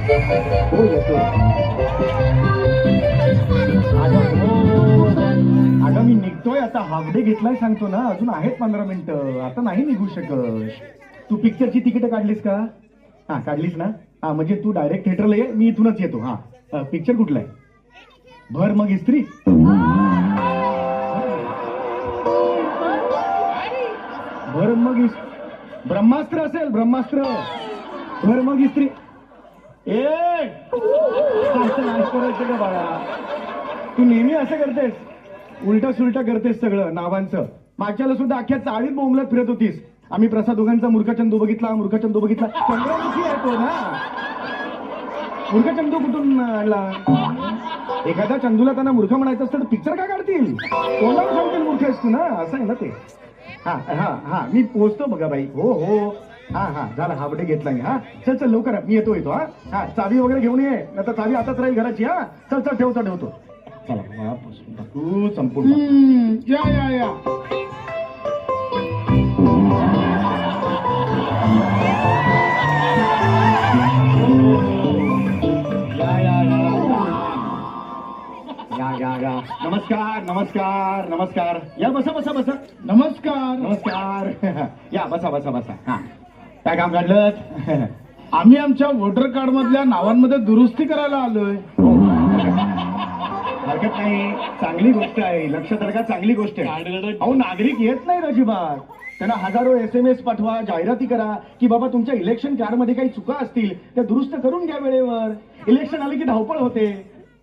हो येतो. अगं मी निघतोय आता, हाफ डे घेतलाय सांगतो ना, अजून आहेत 15 मिनिटं, आता नाही निघू शकत. तू पिक्चरची तिकीट काढलीस का? हा काढलीस ना. हा म्हणजे तू डायरेक्ट थिएटरला ये, मी इथूनच येतो. हा पिक्चर कुठला आहे? भर मग इस्त्री. भर मग ब्रह्मास्त्र असेल, ब्रह्मास्त्र. भर मग इस्त्री. ए असं नाही करायचं का बाळा, तू नेहमी असं करतेस, उलट सुलट करतेस सगळं नावांचं. मागच्याला सुद्धा अख्ख्या चाळीत बोंबलत फिरत होतीस. आम्ही प्रसाद दोघांचा मूर्खचंदू बघितला, मूर्खचंदू बघितला. चंद्रमुखी आहे तो ना. मूर्खचंदू कुठून आणला? एखाद्या चंदूला त्यांना मूर्ख म्हणायचं असतं तर पिक्चर काय काढतील? कोणाला सांगतील मूर्ख आहेस तू ना, असं आहे ना ते. हा हा हा मी पोहोचतो बघा बाई. हो हो हा हा झाला, हाफ डे घेतला मी. हा चल चल लवकर मी येतो. हा हा चावी वगैरे घेऊन ये, नाही तर चावी आताच राहील घराची. हा चल चल ठेवतो. चला तू संपूर्ण या या या. या नमस्कार नमस्कार नमस्कार. या बसा बसा बसा. नमस्कार. नमस्कार. या बसा बसा बसा. हा काय काम काढलं? आम्ही आमच्या वोटर कार्ड मधल्या नावांमध्ये दुरुस्ती करायला आलोय. हरकत नाही, चांगली गोष्ट आहे. लक्ष तर का चांगली गोष्ट आहे. अहो नागरिक येत नाही अजिबात. त्यांना हजारो SMS पाठवा, जाहिराती करा की बाबा तुमच्या इलेक्शन कार्ड मध्ये काही चुका असतील त्या दुरुस्त करून घ्या वेळेवर. इलेक्शन आले की धावपळ होते,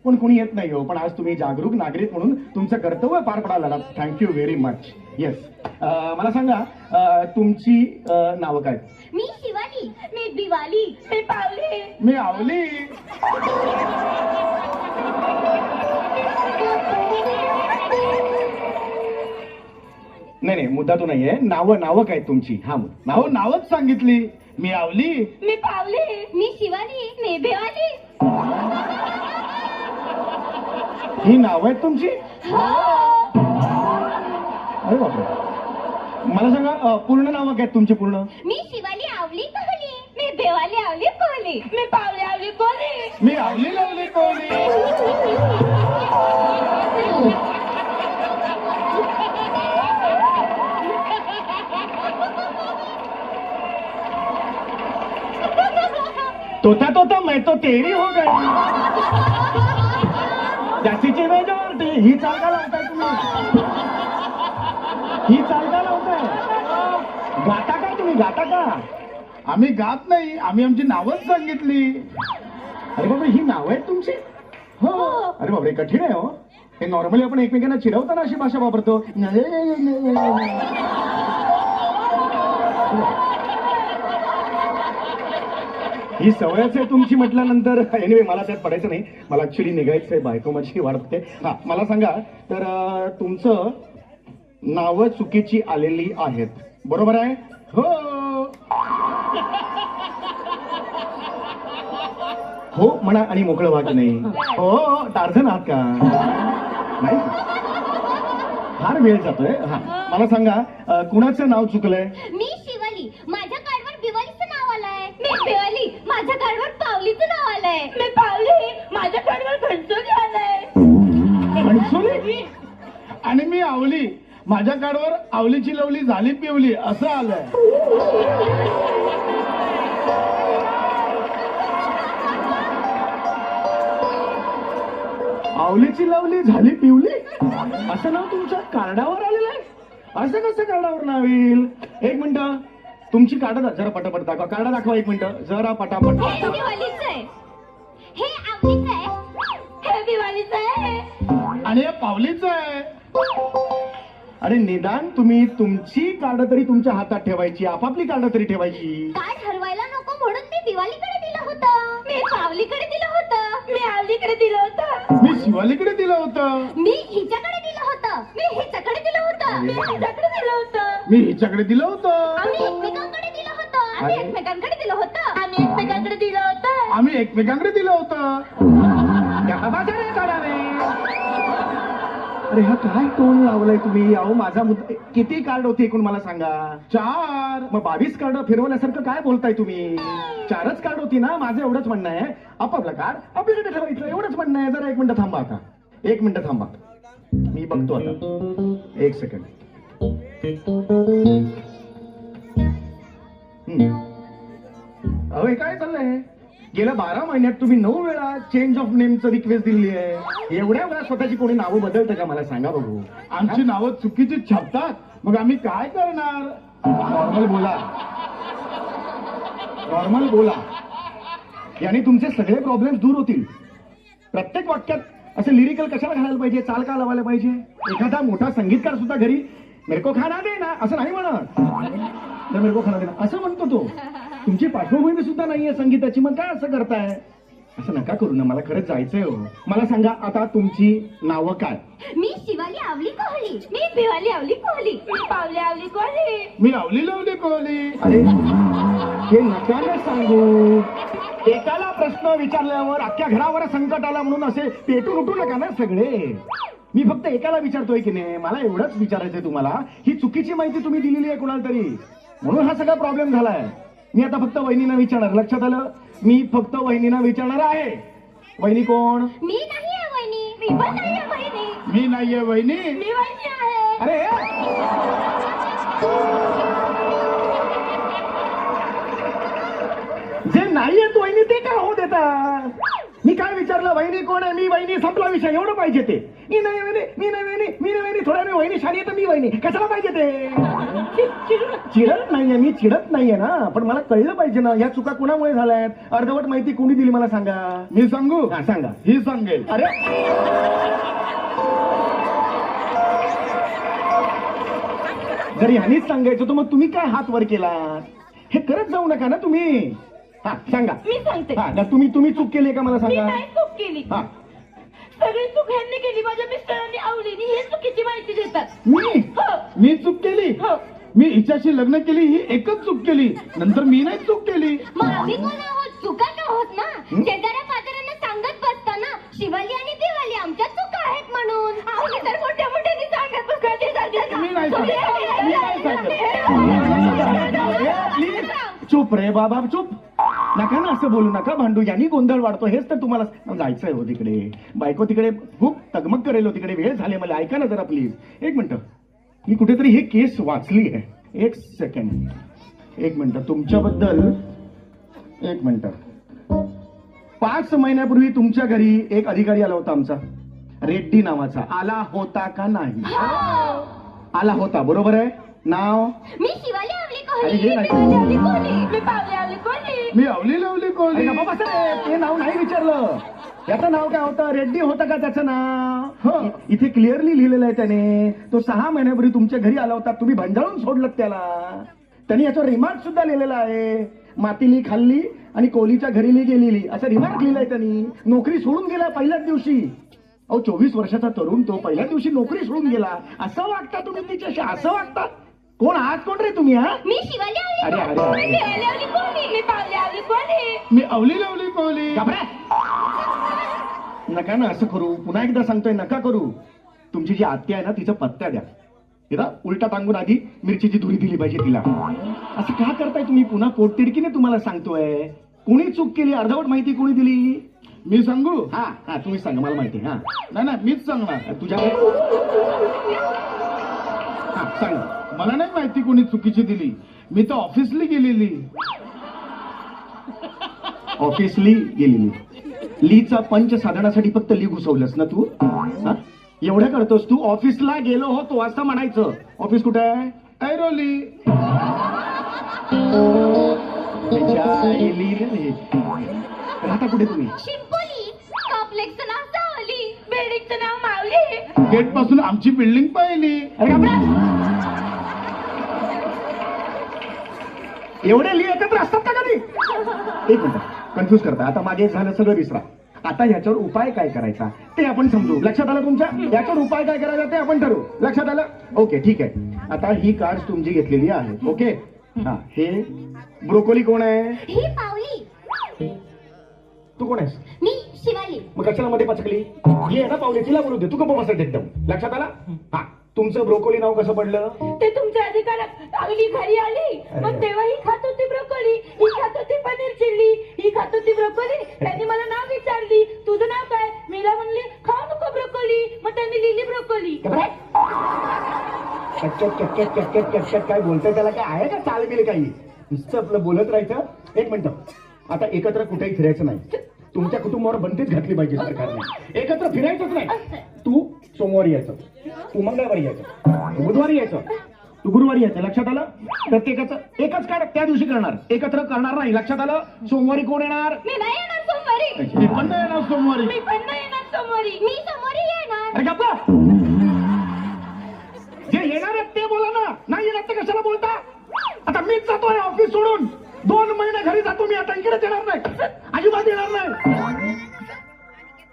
पण कोणी येत नाही हो. पण आज तुम्ही जागरूक नागरिक म्हणून तुमचं कर्तव्य पार पडायला. Thank you very much. येस मला सांगा तुमची नावं काय? मी शिवाली, मी दिवाली, मी पावली, मी आवली. नाही मुद्दा तो नाहीये. नावं काय तुमची? हा नावच सांगितली. मी आवली, मी पावली, मी शिवाली, मी भिवाली. ही नावं आहेत तुमची? हो. अरे बापरे. मला सांगा पूर्ण नावं काय तुमची पूर्ण? मी शिवाली आवली कोहली, मी भिवाली आवली कोहली, मी पावली आवली कोहली, मी आवली लावली कोहली. तोता मैं तो तेरी हो गई. जास्तीची मेजॉरिटी. ही चाल का लावताय तुम्ही? ही चाल का लावताय? गाता का तुम्ही? गाता का? आम्ही गात नाही, आम्ही आमची नावच सांगितली. अरे बापरे, ही नाव आहेत तुमची? हो. अरे बापरे, कठीण आहे हो. हे नॉर्मली आपण एकमेकांना चिडवताना अशी भाषा वापरतो. ही सवयच आहे तुमची म्हटल्यानंतर. एनिवे मला त्यात पडायचं नाही. मला ऍक्च्युली निघायचं आहे, बायको माझी वाढते. हा मला सांगा तर तुमचं नावं चुकीची आलेली आहेत, बरोबर आहे? हो. हो म्हणा आणि मोकळं व्हा की नाही. हो टार्झन आहात का? नाही फार वेळ जातोय. हा मला सांगा कुणाचं नाव चुकलंय? मी शिवाली, माझ्या कार्डवर दिवाळीचं नाव आलंय. मी भिवाली, माझ्या कार्डवर पावलीचं नाव आलंय. मी पावली, माझ्या कार्डवर घंटोली आलंय. घंटोली? आणि मी आवली, माझ्या कार्डवर आवलीची लवली झाली पिवली असं आलंय. आवलीची लवली झाली पिवली असं नाव तुमच्या कार्डावर आलेलं आहे? असं कसं कार्डावर नाव येईल? एक मिनिट, तुमची कार्ड जरा पटापट दाखवा. कार्ड दाखवा एक मिनिट जरा पटापट. हे दिवाळीचं आहे, हे आवलीचं आहे, हे दिवाळीचं आहे आणि हे पावलीचं आहे. अरे निदान तुम्ही तुमची कार्ड तरी तुमच्या हातात ठेवायची, आपापली कार्ड तरी ठेवायची. काय ठरवायला नको म्हणून मी दिवाळीकडे दिलं होतं, मी पावलीकडे दिलं होतं, मी आवलीकडे दिलं होतं, मी शिवालीकडे दिलं होतं, मी हिच्याकडे दिलं होतं, मी हिच्याकडे दिलं होतं, मी हिच्याकडे दिलं होतं, मी हिच्याकडे दिलं होतं, आम्ही एकमेकांकडे दिलं होतं, आम्ही एकमेकांकडे दिलं होतं, आम्ही एकमेकांकडे दिलं होतं, आम्ही एकमेकांकडे दिलं होतं. अरे हा काय टोन लावलाय तुम्ही? अहो माझा मुद्दा किती कार्ड होते एकूण मला सांगा. 4. मग 22 कार्ड फिरवल्यासारखं काय बोलताय तुम्ही? 4च कार्ड होती ना. माझं एवढंच म्हणणं आहे, आपापलं कार्ड आपल्याकडे ठेवायचं, एवढंच म्हणणं आहे. जरा 1 मिनिट थांबा. आता 1 मिनिट थांबा, मी बघतो आता. 1 सेकंड. अहो हे काय चाललंय? गेल्या 12 महिन्यात तुम्ही 9 वेळा चेंज ऑफ नेमचं रिक्वेस्ट दिली आहे. एवढ्या वेळा स्वतःची कोणी नावं बदलतं का मला सांगा बघू. आमची नावं चुकीची छापतात, मग आम्ही काय करणार? नॉर्मल बोला, नॉर्मल बोला. याने तुमचे सगळे प्रॉब्लेम दूर होतील. प्रत्येक वाक्यात असं लिरिकल कशाला घालायला पाहिजे? चाल का लावायला पाहिजे? एखादा मोठा संगीतकार सुद्धा घरी मेरे को खाना दे ना असं नाही म्हणत. तर मेरे को खाना दे ना असं म्हणतो तो. तुमची पार्श्वभूमी सुद्धा नाहीये संगीताची, मग काय असं करताय? असं नका करू ना, मला खरंच जायचंय हो. मला सांगा आता तुमची नावं काय? मी शिवाली आवली कोहली. मी भिवाली आवली कोहली. मी पावली आवली कोहली. मी आवली लवली कोहली. अरे हे नका ना सांगू. एकाला प्रश्न विचारल्यावर अख्ख्या घरावर संकट आला म्हणून असे पेटून उठू नका ना सगळे. मी फक्त एकाला विचारतोय की नाही, मला एवढंच विचारायचंय तुम्हाला. ही चुकीची माहिती तुम्ही दिलेली आहे कोणाला तरी, म्हणून हा सगळा प्रॉब्लेम झालाय. मी आता फक्त वहिनींना विचारणार. लक्षात आलं? मी फक्त वहिनींना विचारणार आहे. वहिनी कोण? मी नाही आहे वहिनी. मी पण नाही आहे वहिनी. मी नाहीये वहिनी. मी वहिनी आहे. अरे जे नाहीये तू वहिनी ते काय होऊ देता? मी काय विचारलं? वहिनी कोण आहे? मी वहिनी. संपला विषय. एवढं पाहिजे ते. मी नाही वहिनी, मी नाही वहिनी, मी नाही वहिनी. थोड्या वेळ वहिनी शाणी तर मी वहिनी. कशाला पाहिजे ते? चिडत नाहीये मी, चिडत नाहीये ना, पण मला कळलं पाहिजे ना या चुका कुणामुळे झाल्यात. अर्धवट माहिती कोणी दिली मला सांगा. मी सांगू? हा सांगा. ही सांगेल. अरे जर ह्यानीच सांगायचं तर मग तुम्ही काय हात वर केला? हे करत जाऊ नका ना तुम्ही. हा सांगा. मी सांगते. हा ना, तुम्ही चूक केली का मला मी सांगा. नाही चूक केली. हा सगळी चूक ह्यांनी केली. माझ्या मिस्टरांनी आवलीनी हे चुकीची माहिती देतात. मी हो. मी चूक केली. हो. मी हिच्याशी लग्न केली, ही एकच चूक केली. नंतर मी नाही चूक केली. मग आम्ही कोण आहोत? चुका का होत ना. शेजाऱ्या पाजाऱ्यांना सांगत बसताना शिवाली आणि दिवाली आमच्या चुका आहेत म्हणून. आम्ही तर मोठ्या मोठ्याने सांगत बसतो. मी नाही सांगत. मी नाही सांगत. चुप रे बाबा चुप. नका ना असं बोलू नका, भांडू. यांनी गोंधळ वाढतो. हेच तर तुम्हाला जायचंय हो तिकडे. बायको तिकडे खूप तगमग करेल हो तिकडे. वेळ झाले. मला ऐका ना जरा प्लीज. 1 मिनिट. मी कुठेतरी हे केस वाचली आहे. 1 सेकंड. 1 मिनिट. तुमच्याबद्दल 1 मिनिट. 5 महिन्यापूर्वी तुमच्या घरी एक अधिकारी आला होता आमचा, रेड्डी नावाचा. आला होता का नाही? आला होता. बरोबर आहे. नाव? मी शिवाली आवली अरे हे कोहली. नाही. मी भिवाली आवली कोहली. मी पावली आवली कोहली. मी आवली लवली कोहली. अरे बाबा साहेब, ते नाव नाही विचारलं. याचं नाव काय होतं? रेड्डी होतं का त्याचं नाव? हो. इथे क्लिअरली लिहिलेलं आहे त्याने. तो 6 महिन्यापूर्वी तुमच्या घरी आला होता. तुम्ही भंजाळून सोडलं त्याला. त्यांनी याच्यावर रिमार्क सुद्धा लिहिलेला आहे. मातीली खाल्ली आणि कोहलीच्या घरीली गेलेली असं रिमार्क लिहिलंय त्यांनी. नोकरी सोडून गेला पहिल्याच दिवशी. अहो 24 वर्षाचा तरुण तो पहिल्या दिवशी नोकरी सोडून गेला. असं वागता तुम्ही तिच्याशी? असं वागता? कोण आहात? कोण रे तुम्ही? हा मी शिवाली आवली अरे, अरे, कोहली. अरे. मी भिवाली आवली कोहली. मी पावली आवली कोहली. मी आवली लवली कोहली. घाबरा. नका ना असं करू. पुन्हा एकदा सांगतोय नका करू. तुमची जी आत्या आहे ना तिचा पत्ता द्या. तिला उलटा टांगून आधी मिरचीची धुरी दिली पाहिजे तिला. असं का करताय तुम्ही? पुन्हा पोटतिडकीने तुम्हाला सांगतोय. कोणी चूक केली? अर्धवट माहिती कोणी दिली? मी सांगू? हा हा तुम्ही सांगा. मला माहिती. हा नाही मीच सांगणार. तुझ्या हा सांगा. मला नाही माहिती कोणी चुकीची दिली. मी तर ऑफिसली गेलेली. ऑफिसली गेलेली. लीचा पंच साधण्यासाठी फक्त ली घुसवलंस ना तू? हा? एवढं करतोस तू? ऑफिसला गेलो होतो असं म्हणायचं. ऑफिस कुठे आहे? ऐरोली. राहता कुठे तुम्ही? शिंपोली. कॉम्प्लेक्सचं नाव सावली. बिल्डिंगचं नाव मावली. गेट पासून आमची बिल्डिंग पाहिली. अरे घाबरा. एवढे ली एकत्र असतात का कधी? 1 मिनिट. कन्फ्युज करता. आता मागे झालं सगळं विसरा. आता ह्याच्यावर उपाय काय करायचा ते आपण समजू. लक्षात आलं तुमच्या? याच्यावर उपाय काय करायचा ते आपण ठरवू. लक्षात आलं? ओके ठीक आहे. आता ही कार्ड तुमची घेतलेली आहे. ओके. हा हे ब्रोकोली कोण आहे? ही पावली. तू कोण आहेस? मी शिवाली. मग कशाला मध्ये पचकली? ये ना पावले, तिला बोलू दे. तू गप्प बसत एकदम. लक्षात आला? हा. तुमचं ब्रोकोली नाव कसं पडलं? ते तुमच्या अधिकारात. अगली घरी आली मग तेव्हा ही खात होती ब्रोकोली, ही खात होती पनीर चिल्ली, ही खात होती ब्रोकोली. त्यांनी मला नाव विचारली, तुझं नाव काय? मीला म्हणली खाऊ नको ब्रोकोली. मग त्यांनी लिहिली ब्रोकोली. कटकट काय बोलतोय? त्याला काय आहे का चाल बिल काही? नुसतं आपलं बोलत राहायचं. एक मिनिट, आता एकत्र कुठेही फिरायचं नाही. तुमच्या कुटुंबावर बंदीच घातली पाहिजे सरकारने. एकत्र फिरायचंच नाही. तू सोमवारी यायचं, तू मंगळवारी यायचं, तू बुधवारी यायचं, तू गुरुवारी यायचं. लक्षात आलं? प्रत्येकाचं एकच कार्ड त्या दिवशी करणार, एकत्र करणार नाही. लक्षात आलं? सोमवारी कोण येणार? मी नाही येणार सोमवारी. मी पण नाही येणार सोमवारी. मी पण नाही येणार सोमवारी. मी सोमवारी येणार. अरे गप्पा! जे येणार आहेत ते बोला ना, नाही येणार तर कशाला बोलता? आता मीच जातोय ऑफिस सोडून. 2 महिने घरी जातो मी. आता इकडे येणार नाही, अजिबात येणार नाही.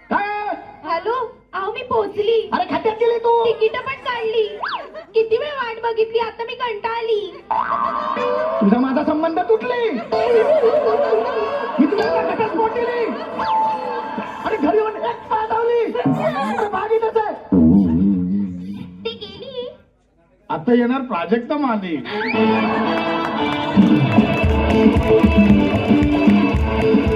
काय? हॅलो, अहो मी पोहोचली. अरे खात्यात गेली तू. तिकीट पण काढली. किती वेळ वाट बघितली, आता मी कंटाळली. तुझा माझा संबंध तुटले. मी तुला घटस्फोट दिली आणि घरी येऊन एक पाठवली. भागीतच आहे. ती गेली. आता येणार प्राजक्त माने.